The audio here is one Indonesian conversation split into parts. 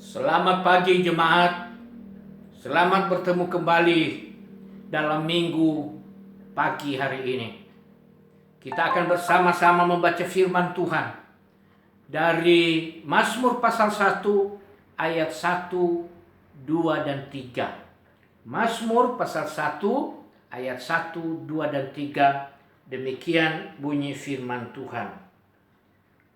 Selamat pagi jemaat. Selamat bertemu kembali dalam minggu pagi hari ini. Kita akan bersama-sama membaca firman Tuhan dari Mazmur pasal 1 ayat 1, 2 dan 3. Mazmur pasal 1 ayat 1, 2 dan 3. Demikian bunyi firman Tuhan.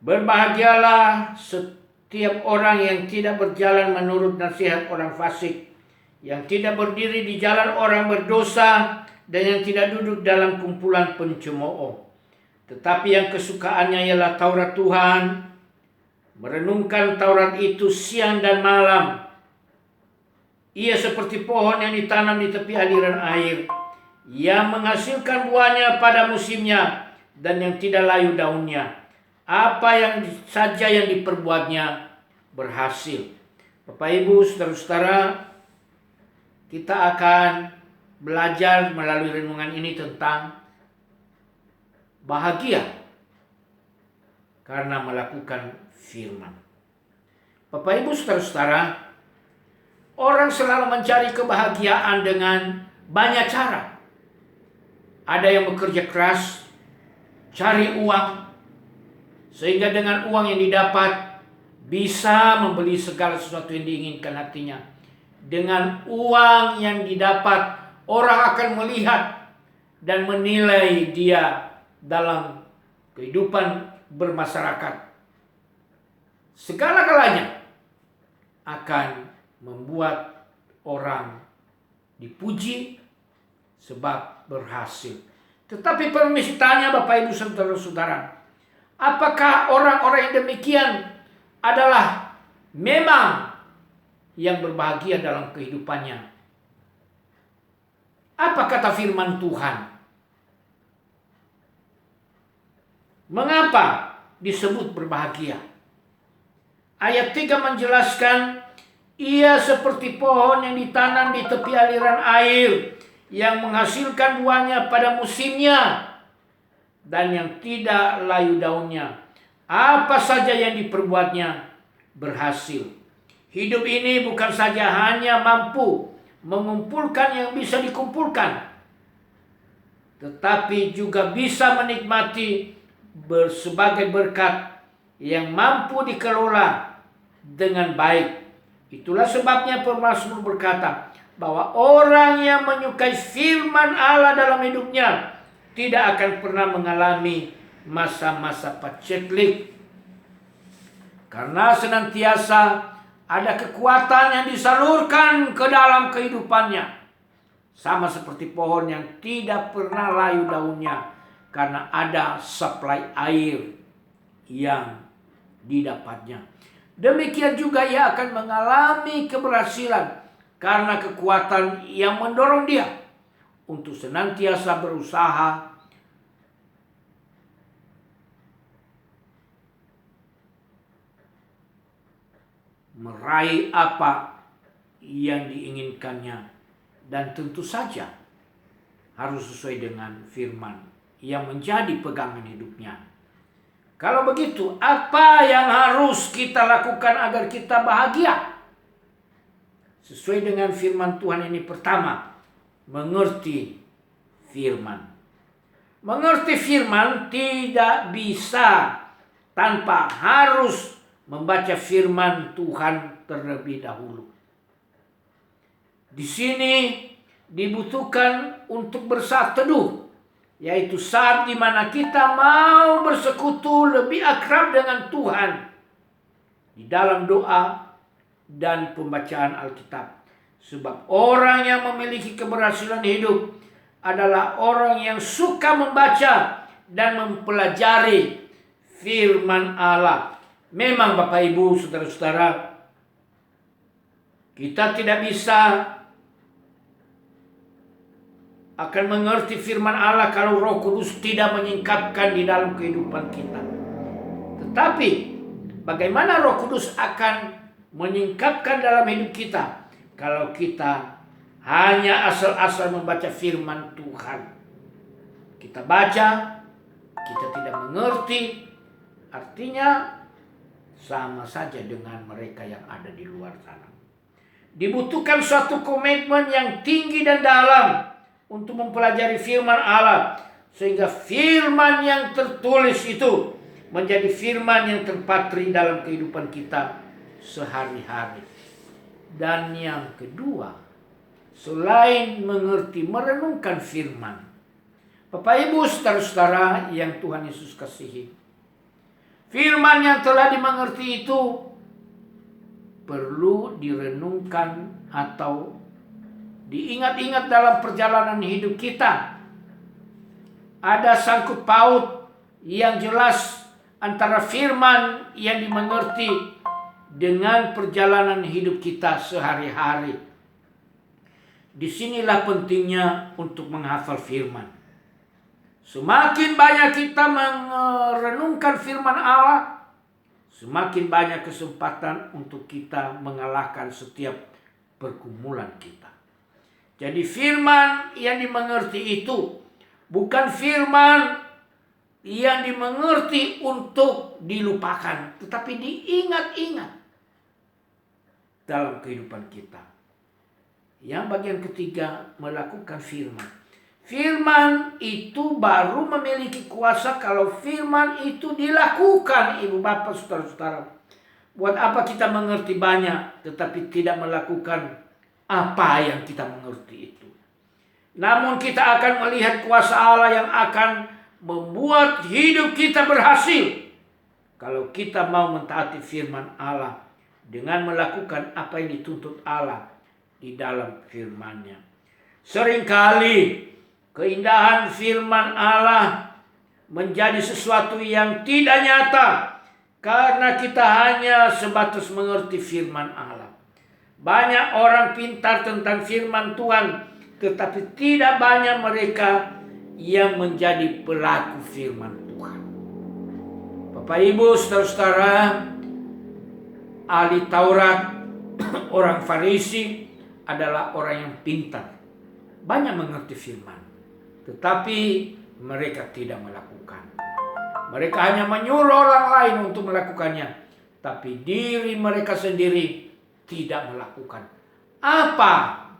Berbahagialah setiap orang yang tidak berjalan menurut nasihat orang fasik, yang tidak berdiri di jalan orang berdosa, dan yang tidak duduk dalam kumpulan pencemooh. Tetapi yang kesukaannya ialah Taurat Tuhan, merenungkan Taurat itu siang dan malam. Ia seperti pohon yang ditanam di tepi aliran air, yang menghasilkan buahnya pada musimnya, dan yang tidak layu daunnya. Apa yang saja yang diperbuatnya berhasil. Bapak Ibu, saudara-saudara, kita akan belajar melalui renungan ini tentang bahagia karena melakukan firman. Bapak Ibu, saudara-saudara, orang selalu mencari kebahagiaan dengan banyak cara. Ada yang bekerja keras, cari uang, sehingga dengan uang yang didapat bisa membeli segala sesuatu yang diinginkan hatinya. Dengan uang yang didapat, orang akan melihat dan menilai dia dalam kehidupan bermasyarakat. Segala-galanya akan membuat orang dipuji sebab berhasil. Tetapi permintaannya Bapak Ibu saudara-saudara, apakah orang-orang yang demikian adalah memang yang berbahagia dalam kehidupannya? Apa kata firman Tuhan? Mengapa disebut berbahagia? Ayat 3 menjelaskan, ia seperti pohon yang ditanam di tepi aliran air, yang menghasilkan buahnya pada musimnya, dan yang tidak layu daunnya. Apa saja yang diperbuatnya berhasil. Hidup ini bukan saja hanya mampu mengumpulkan yang bisa dikumpulkan, tetapi juga bisa menikmati sebagai berkat yang mampu dikelola dengan baik. Itulah sebabnya pemazmur berkata bahwa orang yang menyukai firman Allah dalam hidupnya tidak akan pernah mengalami masa-masa paceklik, karena senantiasa ada kekuatan yang disalurkan ke dalam kehidupannya, sama seperti pohon yang tidak pernah layu daunnya, karena ada suplai air yang didapatnya. Demikian juga ia akan mengalami keberhasilan karena kekuatan yang mendorong dia untuk senantiasa berusaha meraih apa yang diinginkannya, dan tentu saja harus sesuai dengan firman yang menjadi pegangan hidupnya. Kalau begitu, apa yang harus kita lakukan agar kita bahagia? Sesuai dengan firman Tuhan ini, pertama, mengerti firman. Mengerti firman tidak bisa tanpa harus membaca firman Tuhan terlebih dahulu. Di sini dibutuhkan untuk bersaat teduh, yaitu saat di mana kita mau bersekutu lebih akrab dengan Tuhan di dalam doa dan pembacaan Alkitab. Sebab orang yang memiliki keberhasilan hidup adalah orang yang suka membaca dan mempelajari firman Allah. Memang Bapak Ibu saudara-saudara, kita tidak bisa akan mengerti firman Allah kalau Roh Kudus tidak menyingkapkan di dalam kehidupan kita. Tetapi bagaimana Roh Kudus akan menyingkapkan dalam hidup kita kalau kita hanya asal-asal membaca firman Tuhan? Kita baca, kita tidak mengerti, artinya sama saja dengan mereka yang ada di luar sana. Dibutuhkan suatu komitmen yang tinggi dan dalam untuk mempelajari firman Allah, sehingga firman yang tertulis itu menjadi firman yang terpatri dalam kehidupan kita sehari-hari. Dan yang kedua, selain mengerti, merenungkan firman. Bapak Ibu saudara-saudara yang Tuhan Yesus kasihi, firman yang telah dimengerti itu perlu direnungkan atau diingat-ingat dalam perjalanan hidup kita. Ada sangkut paut yang jelas antara firman yang dimengerti dengan perjalanan hidup kita sehari-hari. Disinilah pentingnya untuk menghafal firman. Semakin banyak kita merenungkan firman Allah, semakin banyak kesempatan untuk kita mengalahkan setiap pergumulan kita. Jadi firman yang dimengerti itu bukan firman yang dimengerti untuk dilupakan, tetapi diingat-ingat dalam kehidupan kita. Yang bagian ketiga, melakukan firman. Firman itu baru memiliki kuasa kalau firman itu dilakukan, ibu bapak saudara-saudara. Buat apa kita mengerti banyak tetapi tidak melakukan apa yang kita mengerti itu? Namun kita akan melihat kuasa Allah yang akan membuat hidup kita berhasil kalau kita mau mentaati firman Allah dengan melakukan apa yang dituntut Allah di dalam firman-Nya. Seringkali keindahan firman Allah menjadi sesuatu yang tidak nyata karena kita hanya sebatas mengerti firman Allah. Banyak orang pintar tentang firman Tuhan, tetapi tidak banyak mereka yang menjadi pelaku firman Tuhan. Bapak Ibu saudara-saudara, ahli Taurat, orang Farisi adalah orang yang pintar, banyak mengerti firman, tetapi mereka tidak melakukan. Mereka hanya menyuruh orang lain untuk melakukannya, tapi diri mereka sendiri tidak melakukan. Apa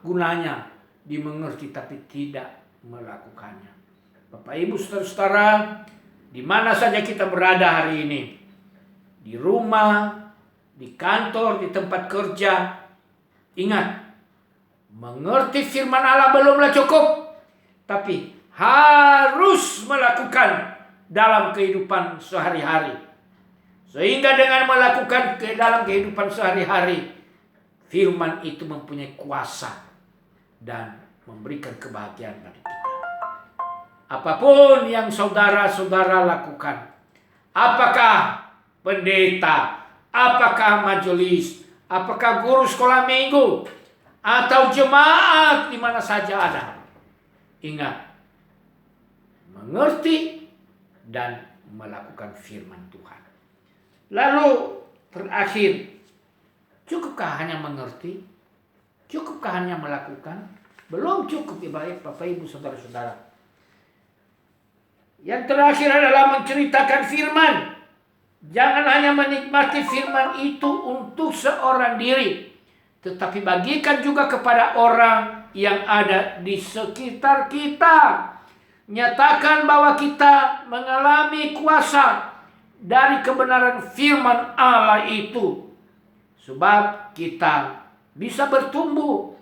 gunanya dimengerti tapi tidak melakukannya? Bapak Ibu saudara-saudara, di mana saja kita berada hari ini, di rumah, di kantor, di tempat kerja, ingat, mengerti firman Allah belumlah cukup, tapi harus melakukan dalam kehidupan sehari-hari. Sehingga dengan melakukan dalam kehidupan sehari-hari, firman itu mempunyai kuasa dan memberikan kebahagiaan bagi kita. Apapun yang saudara-saudara lakukan, apakah pendeta, apakah majelis, apakah guru sekolah minggu, atau jemaat di mana saja ada, ingat, mengerti dan melakukan firman Tuhan. Lalu terakhir, cukupkah hanya mengerti? Cukupkah hanya melakukan? Belum cukup, Bapak Ibu saudara-saudara. Yang terakhir adalah menceritakan firman. Jangan hanya menikmati firman itu untuk seorang diri, tetapi bagikan juga kepada orang yang ada di sekitar kita. Nyatakan bahwa kita mengalami kuasa dari kebenaran firman Allah itu. Sebab kita bisa bertumbuh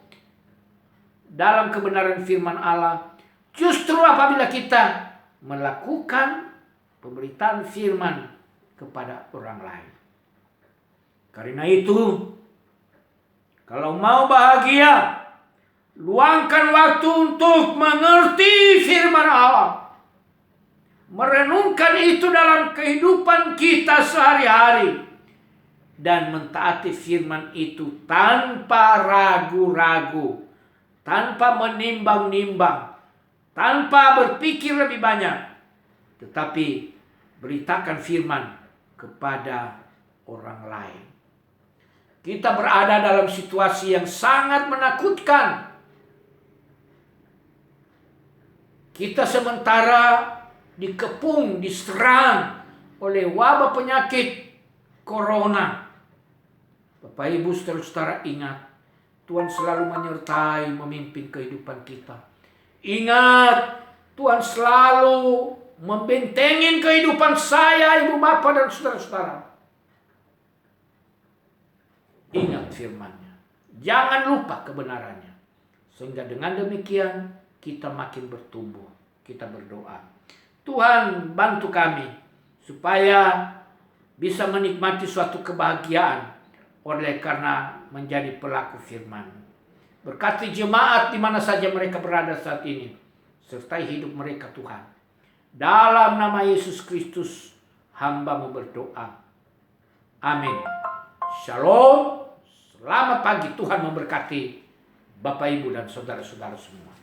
dalam kebenaran firman Allah justru apabila kita melakukan pemberitaan firman kepada orang lain. Karena itu, kalau mau bahagia, luangkan waktu untuk mengerti firman Allah. Merenungkan itu dalam kehidupan kita sehari-hari. Dan mentaati firman itu tanpa ragu-ragu, tanpa menimbang-nimbang, tanpa berpikir lebih banyak. Tetapi beritakan firman kepada orang lain. Kita berada dalam situasi yang sangat menakutkan. Kita sementara dikepung, diserang oleh wabah penyakit corona. Bapak Ibu saudara-saudara ingat, Tuhan selalu menyertai memimpin kehidupan kita. Ingat, Tuhan selalu membentengin kehidupan saya, ibu bapak dan saudara-saudara. Ingat firman-Nya. Jangan lupa kebenarannya. Sehingga dengan demikian kita makin bertumbuh. Kita berdoa, Tuhan bantu kami supaya bisa menikmati suatu kebahagiaan oleh karena menjadi pelaku firman. Berkati jemaat di mana saja mereka berada saat ini. Sertai hidup mereka Tuhan. Dalam nama Yesus Kristus hamba-Mu berdoa. Amin. Shalom. Selamat pagi. Tuhan memberkati Bapak Ibu dan saudara-saudara semua.